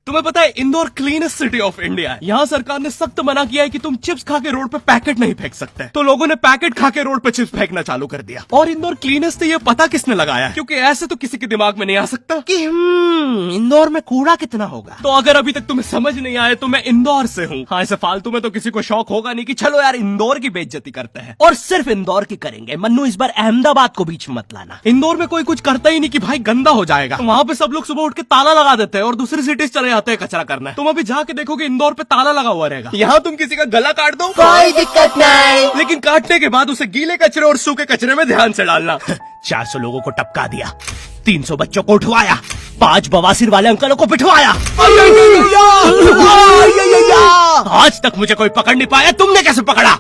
तुम्हें पता है Indore cleanest city of India है। यहाँ सरकार ने सख्त मना किया है कि तुम चिप्स खा के रोड पे पैकेट नहीं फेंक सकते। तो लोगों ने पैकेट खा के रोड पे चिप्स फेंकना चालू कर दिया। और इंदौर क्लीनेस्ट ये पता किसने लगाया है? क्योंकि ऐसे तो किसी के दिमाग में नहीं आ सकता कि इंदौर में कूड़ा कितना होगा। तो अगर अभी तक तुम्हें समझ नहीं आया तो मैं इंदौर से हूँ। हाँ, ऐसे फालतू में तो किसी को शौक होगा नहीं कि चलो यार इंदौर की बेइज्जती करते हैं। और सिर्फ इंदौर की करेंगे। मन्नू, इस बार अहमदाबाद को बीच में मत लाना। इंदौर में कोई कुछ करता ही नहीं कि भाई गंदा हो जाएगा। वहाँ पे सब लोग सुबह उठ के ताला लगा देते हैं और दूसरी सिटीज चले जाते हैं कचरा करना। तुम अभी जाके देखोगे इंदौर पे ताला लगा हुआ रहेगा। यहाँ तुम किसी का गला काट दो, कोई दिक्कत नहीं, लेकिन काटने के बाद उसे गीले कचरे और सूखे कचरे में ध्यान से डालना। 400 लोगों को टपका दिया, 300 बच्चों को उठवाया, 5 बवासीर वाले अंकलों को पिटवाया। आज तक मुझे कोई पकड़ नहीं पाया, तुमने कैसे पकड़ा?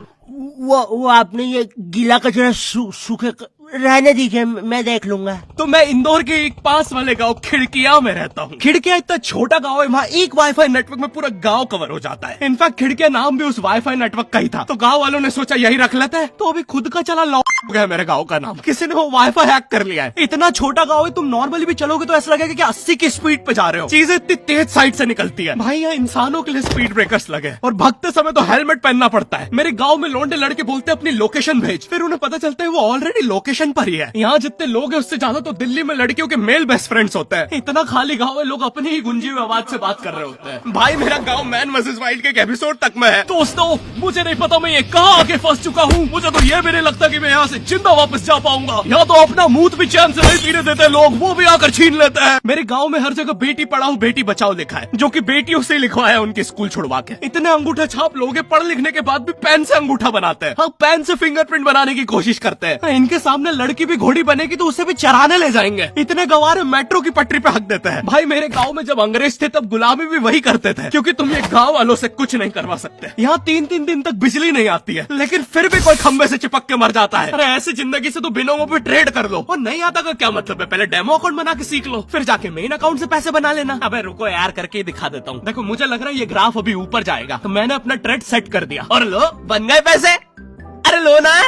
वो आपने ये गीला कचरा सूखे रहने दीजिए, मैं देख लूंगा। तो मैं इंदौर के एक पास वाले गांव खिड़किया में रहता हूँ। खिड़किया इतना छोटा गांव है, वहाँ एक वाईफाई नेटवर्क में पूरा गांव कवर हो जाता है। इनफैक्ट खिड़किया नाम भी उस वाईफाई नेटवर्क का ही था। तो गांव वालों ने सोचा यही रख लेते हैं। तो अभी खुद का चला लॉक हो गया मेरे गांव का नाम। किसी ने वो वाईफाई हैक कर लिया है। इतना छोटा गाँव है, तुम नॉर्मली भी चलोगे तो ऐसा लगेगा कि 80 की स्पीड पे जा रहे हो। चीजें इतनी तेज साइड से निकलती है। भाई यहाँ इंसानों के लिए स्पीड ब्रेकर्स लगे और भगते समय तो हेलमेट पहनना पड़ता है। मेरे गाँव में लौंडे लड़के बोलते अपनी लोकेशन भेज, फिर उन्हें पता चलता है वो ऑलरेडी लोकेशन पर ही है। यहाँ जितने लोग हैं उससे ज्यादा तो दिल्ली में लड़कियों के मेल बेस्ट फ्रेंड्स होते हैं। इतना खाली गांव है, लोग अपनी ही गुंजी हुई आवाज से बात कर रहे होते हैं। भाई मेरा गांव मैन वर्सेस वाइल्ड के एक एपिसोड तक में है। दोस्तों, मुझे नहीं पता मैं ये कहाँ आके फंस चुका हूँ। मुझे तो ये भी नहीं लगता कि मैं यहाँ से जिंदा वापस जा पाऊंगा। यहाँ तो अपना मुंह भी चैन से नहीं पीने देते लोग, वो भी आकर छीन लेते हैं। मेरे गाँव में हर जगह बेटी पढ़ाओ बेटी बचाओ लिखा है, जो कि बेटियों से लिखवाया उनके स्कूल छुड़वा के। इतने अंगूठा छाप लोग पढ़ लिखने के बाद भी पेन से अंगूठा बनाते हैं। हाँ, पेन से फिंगरप्रिंट बनाने की कोशिश करते हैं। इनके सामने लड़की भी घोड़ी बनेगी तो उसे भी चराने ले जाएंगे। इतने गवार मेट्रो की पटरी पे हक देते हैं। भाई मेरे गांव में जब अंग्रेज थे तब गुलामी भी वही करते थे, क्योंकि तुम ये गांव वालों से कुछ नहीं करवा सकते। यहाँ 3-3 दिन तक बिजली नहीं आती है, लेकिन फिर भी कोई खंबे से चिपक के मर जाता है। अरे ऐसी जिंदगी से तो बिनोमो पे ट्रेड कर लो। और नहीं आता का क्या मतलब है? पहले डेमो अकाउंट बना के सीख लो, फिर जाके मेन अकाउंट से पैसे बना लेना। अबे रुको यार, करके दिखा देता हूँ। देखो, मुझे लग रहा है ये ग्राफ अभी ऊपर जाएगा, तो मैंने अपना ट्रेड सेट कर दिया और लो बन गए पैसे। अरे लो ना,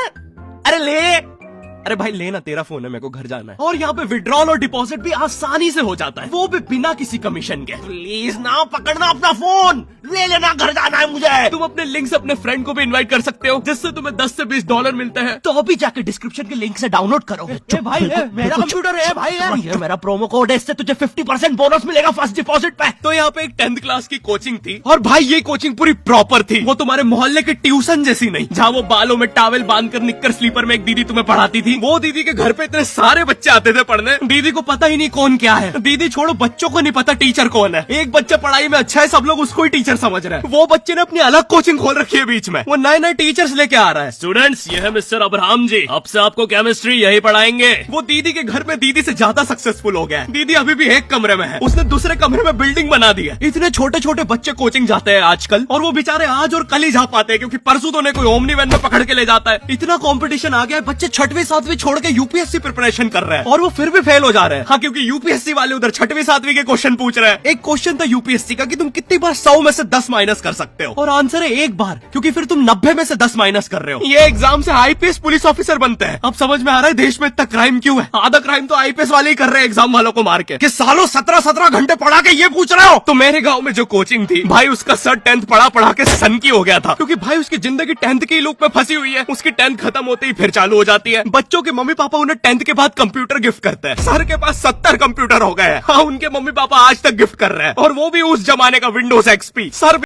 अरे ले। अरे भाई लेना, तेरा फोन है, मेरे को घर जाना है। और यहाँ पे विड्रॉल और डिपॉजिट भी आसानी से हो जाता है, वो भी बिना किसी कमीशन के। प्लीज ना पकड़ना अपना फोन, ले लेना, घर जाना है मुझे। तुम अपने लिंक से अपने फ्रेंड को भी इनवाइट कर सकते हो, जिससे तुम्हें 10 से 20 डॉलर मिलते हैं। तो अभी जाके डिस्क्रिप्शन के लिंक से डाउनलोड करो। भाई मेरा कंप्यूटर है भाई, ये मेरा प्रोमो कोड है, इससे तुझे 50% बोनस मिलेगा फर्स्ट डिपॉजिट पे। तो यहाँ पे एक 10th क्लास की कोचिंग थी, और भाई ये कोचिंग पूरी प्रॉपर थी। वो तुम्हारे मोहल्ले के ट्यूशन जैसी नहीं, जहाँ वो बालों में टावल बांधकर निक्कर स्लीपर में एक दीदी तुम्हें पढ़ाती थी। वो दीदी के घर पे इतने सारे बच्चे आते थे पढ़ने, दीदी को पता ही नहीं कौन क्या है। दीदी छोड़ो, बच्चों को नहीं पता टीचर कौन है। एक बच्चा पढ़ाई में अच्छा है, सब लोग उसको ही टीचर समझ रहे हैं। वो बच्चे ने अपनी अलग कोचिंग खोल रखी है बीच में, वो नए टीचर्स लेके आ रहा है। स्टूडेंट्स, ये है मिस्टर अब्राहम जी, अब से आपको केमिस्ट्री यही पढ़ाएंगे। वो दीदी के घर में दीदी से ज्यादा सक्सेसफुल हो गया है। दीदी अभी भी एक कमरे में है, उसने दूसरे कमरे में बिल्डिंग बना दी है। इतने छोटे छोटे बच्चे कोचिंग जाते हैं आजकल, और वो बेचारे आज और कल ही जा पाते हैं, क्योंकि परसों तो कोई ओमनी वैन में पकड़ के ले जाता है। इतना कॉम्पिटिशन आ गया है, बच्चे 6वीं 7वीं छोड़ के यूपीएससी प्रिपरेशन कर रहे हैं, और वो फिर भी फेल हो जा रहे हैं। हाँ, क्योंकि यूपीएससी वाले उधर 6वीं 7वीं के क्वेश्चन पूछ रहे हैं। एक क्वेश्चन था यूपीएससी का कि तुम कितनी बार 100 में से 10 माइनस कर सकते हो, और आंसर है 1 बार, क्योंकि फिर तुम 90 में से 10 माइनस कर रहे हो। ये एग्जाम से आईपीएस पुलिस ऑफिसर बनते हैं। अब समझ में आ रहा है देश में इतना क्राइम क्यों है। आधा क्राइम तो आईपीएस वाले ही कर रहे हैं एग्जाम वालों को मार के, कि सालों 17-17 घंटे पढ़ा के ये पूछ रहे हो। तो मेरे गाँव में जो कोचिंग थी भाई, उसका सर 10th पढ़ा के सन की हो गया था, क्योंकि भाई उसकी जिंदगी 10th की लूप में फंसी हुई है। उसकी 10th खत्म होते ही फिर चालू हो जाती है। बच्चों के मम्मी पापा उन्हें 10th के बाद कंप्यूटर गिफ्ट करते हैं। सर के पास 70 कंप्यूटर हो गए हैं। हाँ, उनके मम्मी पापा आज तक गिफ्ट कर रहे हैं, और वो भी उस जमाने का विंडोज एक्सपी। सर